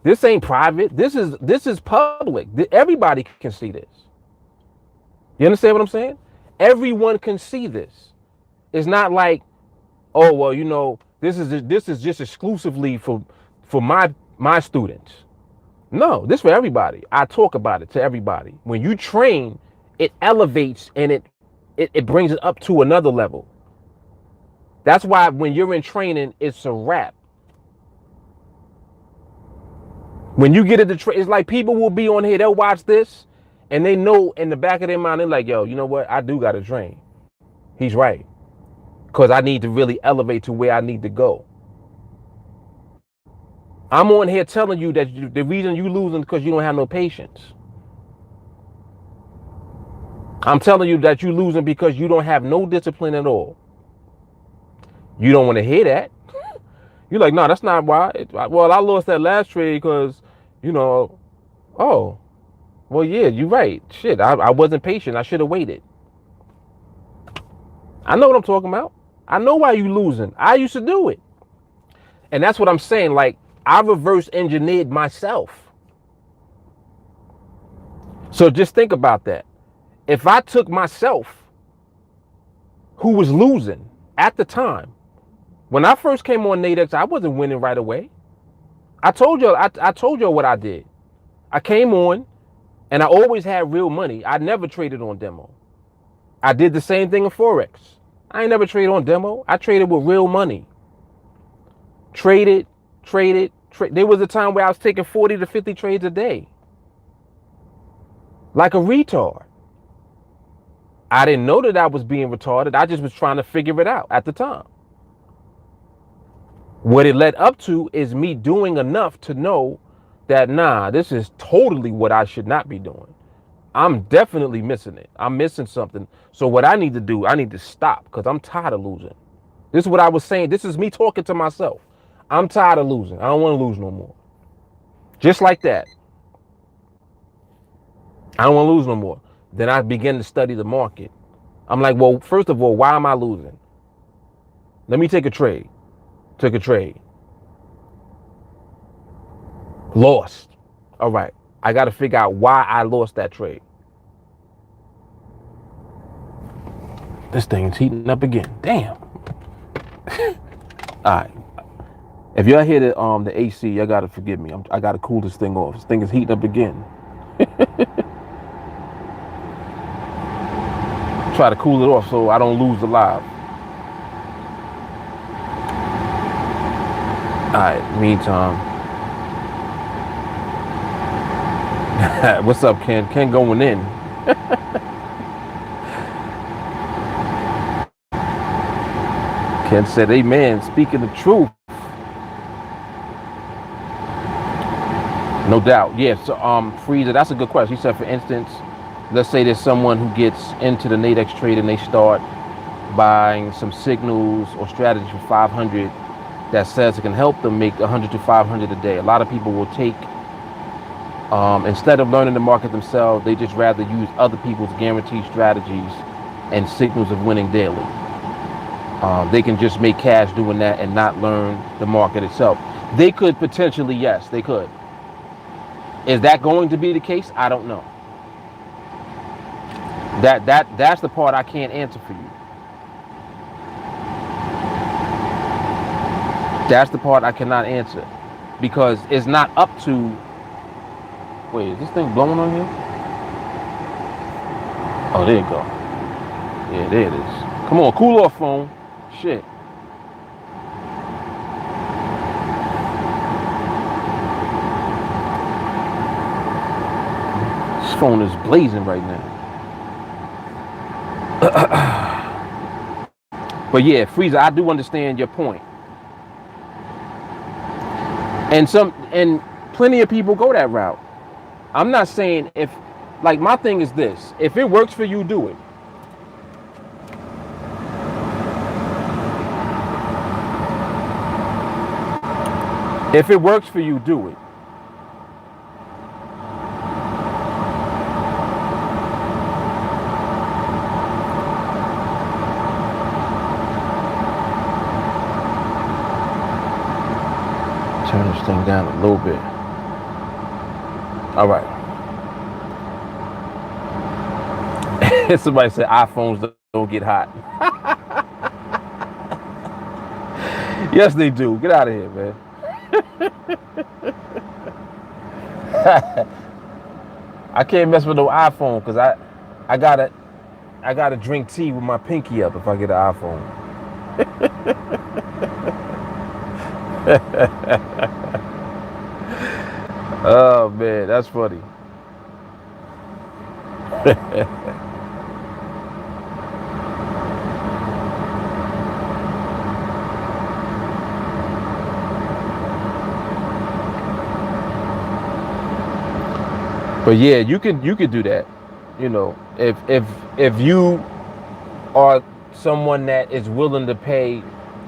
This ain't private. This is public. Everybody can see this. You understand what I'm saying? Everyone can see this. It's not like, oh well, this is just exclusively for my students. No, this for everybody. I talk about it to everybody. When you train, it elevates and it brings it up to another level. That's why when you're in training, it's a wrap. When you get into it's like people will be on here, they'll watch this, and they know in the back of their mind, they're like, yo, you know what? I do got to train. He's right. Because I need to really elevate to where I need to go. I'm on here telling you that the reason you losing is because you don't have no patience. I'm telling you that you're losing because you don't have no discipline at all. You don't want to hear that. You're like, no, that's not why. Well, I lost that last trade because, oh, well, yeah, you're right. Shit, I wasn't patient. I should have waited. I know what I'm talking about. I know why you losing. I used to do it. And that's what I'm saying. Like, I reverse engineered myself. So just think about that. If I took myself, who was losing at the time, when I first came on NADEX, I wasn't winning right away. I told you, I told you what I did. I came on and I always had real money. I never traded on demo. I did the same thing in Forex. I ain't never traded on demo. I traded with real money. Traded. There was a time where I was taking 40 to 50 trades a day. Like a retard. I didn't know that I was being retarded. I just was trying to figure it out at the time. What it led up to is me doing enough to know that, nah, this is totally what I should not be doing. I'm definitely missing it. I'm missing something. So what I need to do, I need to stop because I'm tired of losing. This is what I was saying. This is me talking to myself. I'm tired of losing. I don't want to lose no more. Just like that. I don't want to lose no more. Then I began to study the market. I'm like, well, first of all, why am I losing? Let me take a trade. Took a trade. Lost. All right. I got to figure out why I lost that trade. This thing's heating up again. Damn. All right. If y'all hear the AC, y'all got to forgive me. I got to cool this thing off. This thing is heating up again. Try to cool it off so I don't lose the live. All right, meantime. What's up, Ken? Ken going in. Ken said, amen, speaking the truth. No doubt. Yeah, so Freezer, that's a good question. He said, for instance, let's say there's someone who gets into the NADEX trade and they start buying some signals or strategy for 500 that says it can help them make 100 to 500 a day. A lot of people will take, instead of learning the market themselves, they just rather use other people's guaranteed strategies and signals of winning daily. They can just make cash doing that and not learn the market itself. They could potentially, yes, they could. Is that going to be the case? I don't know. That's the part I can't answer for you. That's the part I cannot answer because it's not up to. Wait, is this thing blowing on here? Oh, there you go. Yeah, there it is. Come on, cool off, phone. Shit. This phone is blazing right now. But yeah, Freezer, I do understand your point. And plenty of people go that route. I'm not saying like my thing is this, if it works for you, do it. If it works for you, do it. Turn this thing down a little bit. All right. Somebody said iPhones don't get hot. Yes, they do. Get out of here, man. I can't mess with no iPhone because I gotta drink tea with my pinky up if I get an iPhone. Oh man, that's funny. But yeah, you could do that. You know, if you are someone that is willing to pay,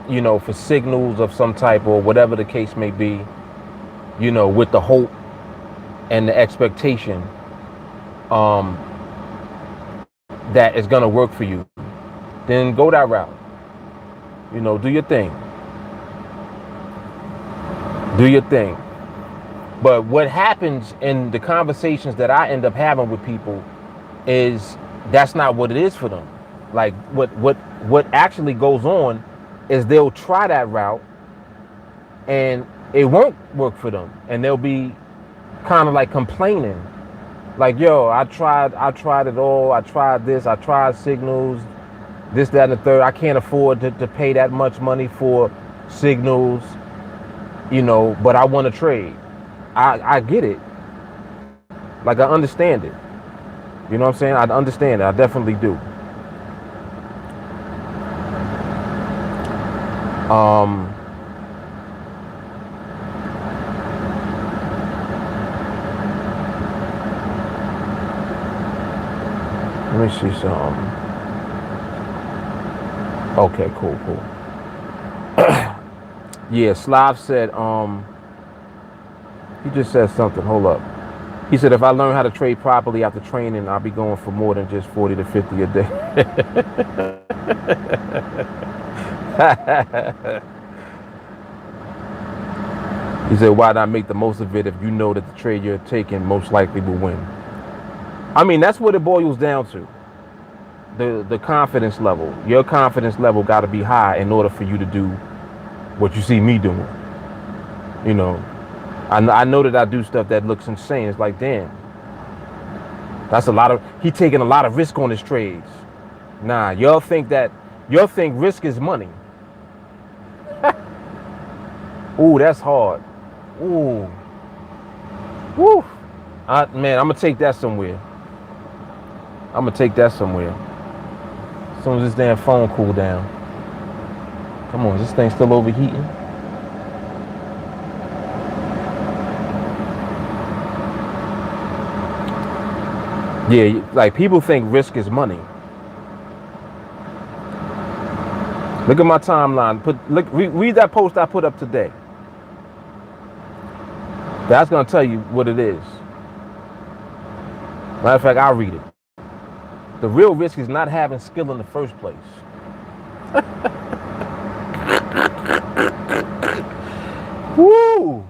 you know, for signals of some type or whatever the case may be, you know, with the hope and the expectation that it's gonna work for you, then go that route. You know, do your thing. Do your thing. But what happens in the conversations that I end up having with people is that's not what it is for them. Like what actually goes on is they'll try that route and it won't work for them. And they'll be kind of like complaining. Like, yo, I tried it all. I tried this, I tried signals, this, that, and the third. I can't afford to pay that much money for signals, you know, but I want to trade. I get it. Like, I understand it. You know what I'm saying? I understand it. I definitely do. Let me see some. Okay, cool. Yeah, Slav said, he just said something. Hold up. He said, if I learn how to trade properly after training, I'll be going for more than just 40 to 50 a day. He said, why not make the most of it if you know that the trade you're taking most likely will win? I mean, that's what it boils down to. The confidence level. Your confidence level got to be high in order for you to do what you see me doing. You know, I know that I do stuff that looks insane. It's like, damn, that's a lot of, he taking a lot of risk on his trades. Nah, y'all think risk is money. Ooh, that's hard. Ooh. Woo. Man, I'm gonna take that somewhere. As soon as this damn phone cool down. Come on, is this thing still overheating? Yeah, like people think risk is money. Look at my timeline. Read that post I put up today. That's gonna tell you what it is. Matter of fact, I'll read it. The real risk is not having skill in the first place. Woo!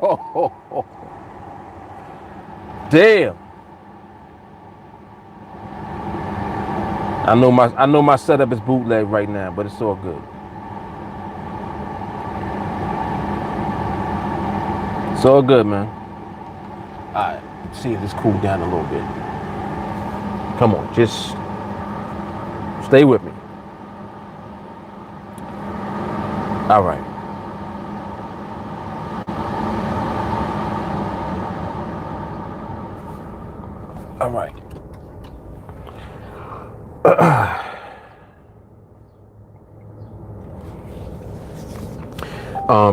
Oh. Damn. I know my setup is bootleg right now, but it's all good. It's all good, man. All right, let's see if this cooled down a little bit. Come on, just stay with me. All right. All right.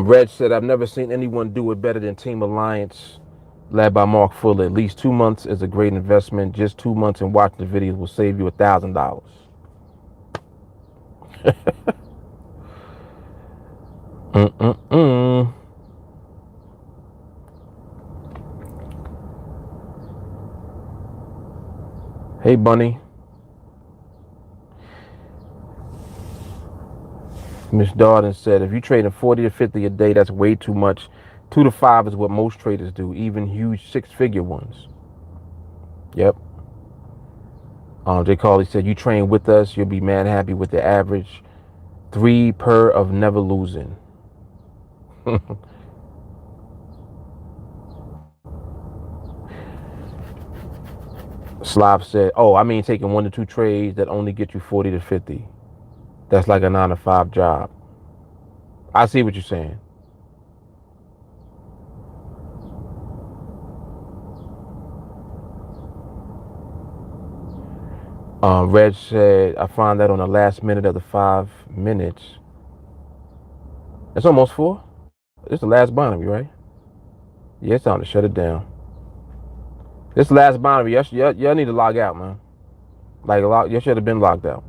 Reg said, I've never seen anyone do it better than Team Alliance, led by Mark Fuller. At least 2 months is a great investment. Just 2 months and watching the videos will save you $1,000. Hey, Bunny. Miss Darden said, if you're trading 40 to 50 a day, that's way too much. 2 to 5 is what most traders do, even huge six-figure ones. Yep. Jay Carly said, you train with us, you'll be mad happy with the average 3 per of never losing. Slav said, oh, I mean taking 1 to 2 trades that only get you 40 to 50. That's like a 9 to 5 job. I see what you're saying. Reg said, I found that on the last minute of the 5 minutes. It's almost 4. It's the last binary, right? Yeah, it's time to shut it down. This last binary, y'all need to log out, man. Like, you should have been logged out.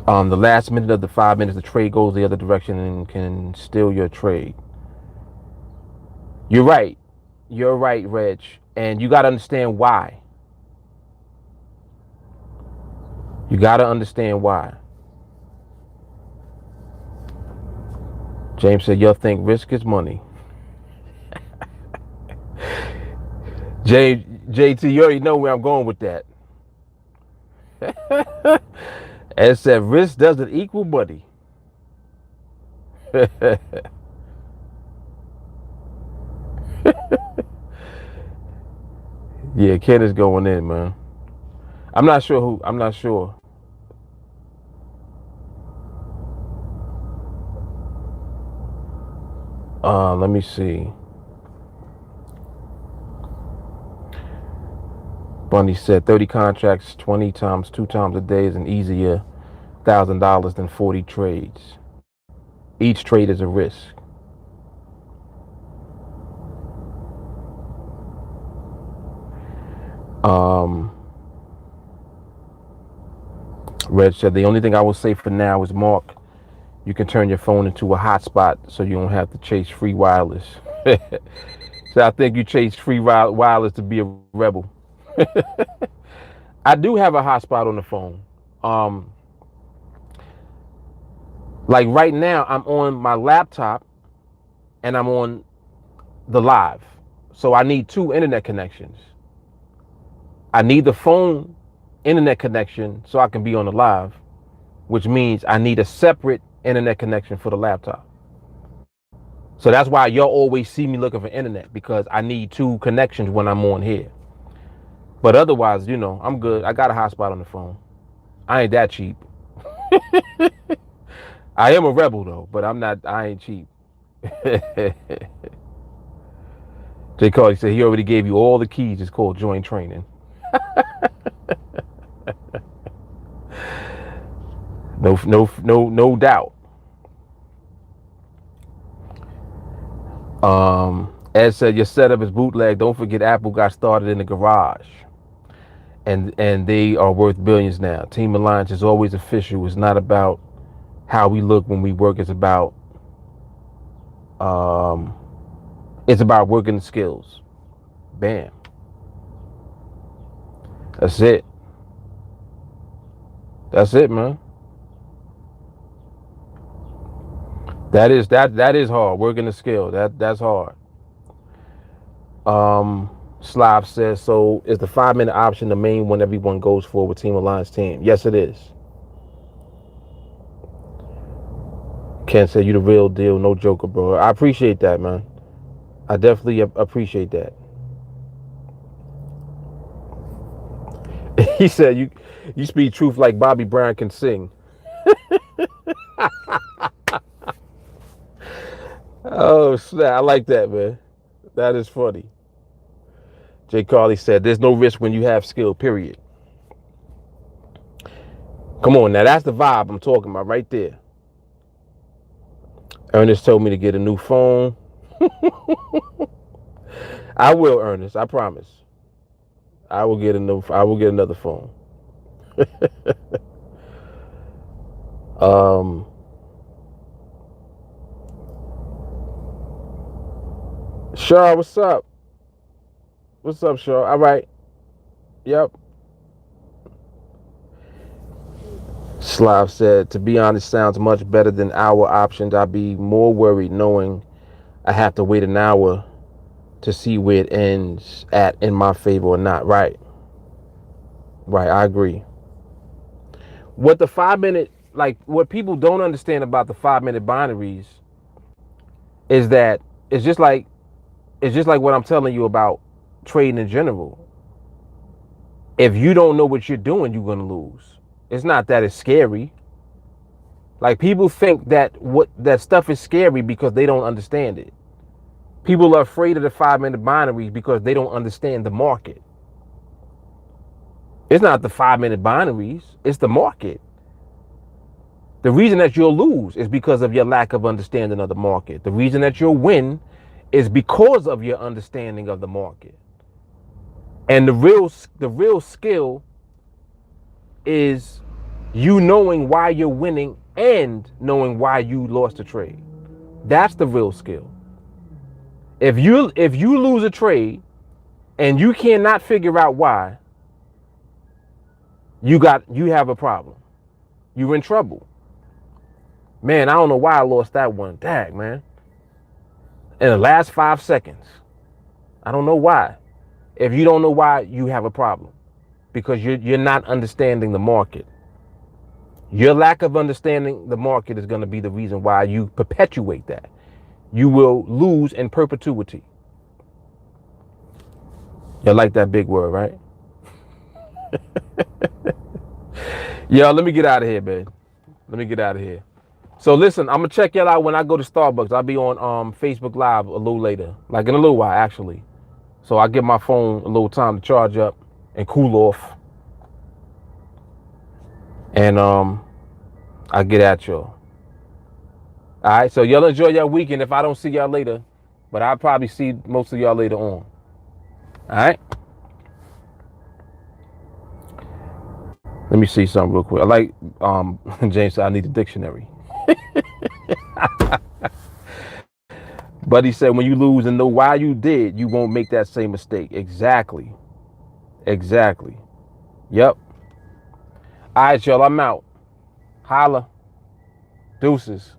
The last minute of the 5 minutes, the trade goes the other direction and can steal your trade. You're right. You're right, Reg. And you got to understand why. You got to understand why. James said, y'all think risk is money. JT, you already know where I'm going with that. And said, risk doesn't equal money. Yeah, Ken is going in, man. I'm not sure. Let me see. Bunny said 30 contracts, 20 times, 2 times a day is an easier $1,000 than 40 trades. Each trade is a risk. Red said, the only thing I will say for now is, Mark, you can turn your phone into a hotspot so you don't have to chase free wireless. So I think you chase free wireless to be a rebel. I do have a hotspot on the phone. Like right now, I'm on my laptop and I'm on the live. So I need 2 internet connections. I need the phone internet connection so I can be on the live, which means I need a separate internet connection for the laptop. So that's why y'all always see me looking for internet, because I need 2 connections when I'm on here. But otherwise, I'm good. I got a hotspot on the phone. I ain't that cheap. I am a rebel though, but I ain't cheap. Jay Cardi said he already gave you all the keys. It's called joint training. No doubt. Ed said your setup is bootleg. Don't forget Apple got started in the garage. And they are worth billions now. Team Alliance is always official. It's not about how we look when we work. It's about working the skills. Bam. That's it. That's it, man. That is hard. Working the skill. That's hard. Slav says, so is the 5-minute option the main one everyone goes for with Team Alliance team? Yes, it is. Ken said, you the real deal, no joker, bro. I appreciate that, man. I definitely appreciate that. He said, you speak truth like Bobby Brown can sing. Oh, snap. I like that, man. That is funny. Jay Carly said, there's no risk when you have skill, period. Come on, now that's the vibe I'm talking about right there. Ernest told me to get a new phone. I will, Ernest. I promise. I will get another phone. Shaw, what's up? What's up, Shaw? All right. Yep. Slav said, to be honest, sounds much better than hour options. I'd be more worried knowing I have to wait an hour to see where it ends at in my favor or not. Right. Right. I agree. What the 5 minute, like what people don't understand about the 5 minute binaries is that it's just like what I'm telling you about trading in general. If you don't know what you're doing, you're gonna lose. It's not that it's scary. Like people think that that stuff is scary because they don't understand it. People are afraid of the 5 minute binaries because they don't understand the market. It's not the 5 minute binaries, it's the market. The reason that you'll lose is because of your lack of understanding of the market. The reason that you'll win is because of your understanding of the market. And the real skill is you knowing why you're winning and knowing why you lost a trade. That's the real skill. If you lose a trade and you cannot figure out why, you have a problem. You're in trouble. Man, I don't know why I lost that one. Dang, man. In the last 5 seconds. I don't know why. If you don't know why, you have a problem because you're not understanding the market. Your lack of understanding the market is going to be the reason why you perpetuate that. You will lose in perpetuity. You like that big word, right? Yo, let me get out of here, man. Let me get out of here. So listen, I'm gonna check y'all out when I go to Starbucks. I'll be on Facebook Live a little later, like in a little while actually. So I give my phone a little time to charge up and cool off, and I get at y'all. All right, so y'all enjoy your weekend. If I don't see y'all later, but I'll probably see most of y'all later on. All right. Let me see something real quick. I like James said I need a dictionary. But he said when you lose and know why you did, you won't make that same mistake. Exactly. Exactly. Yep. All right, y'all. I'm out. Holla. Deuces.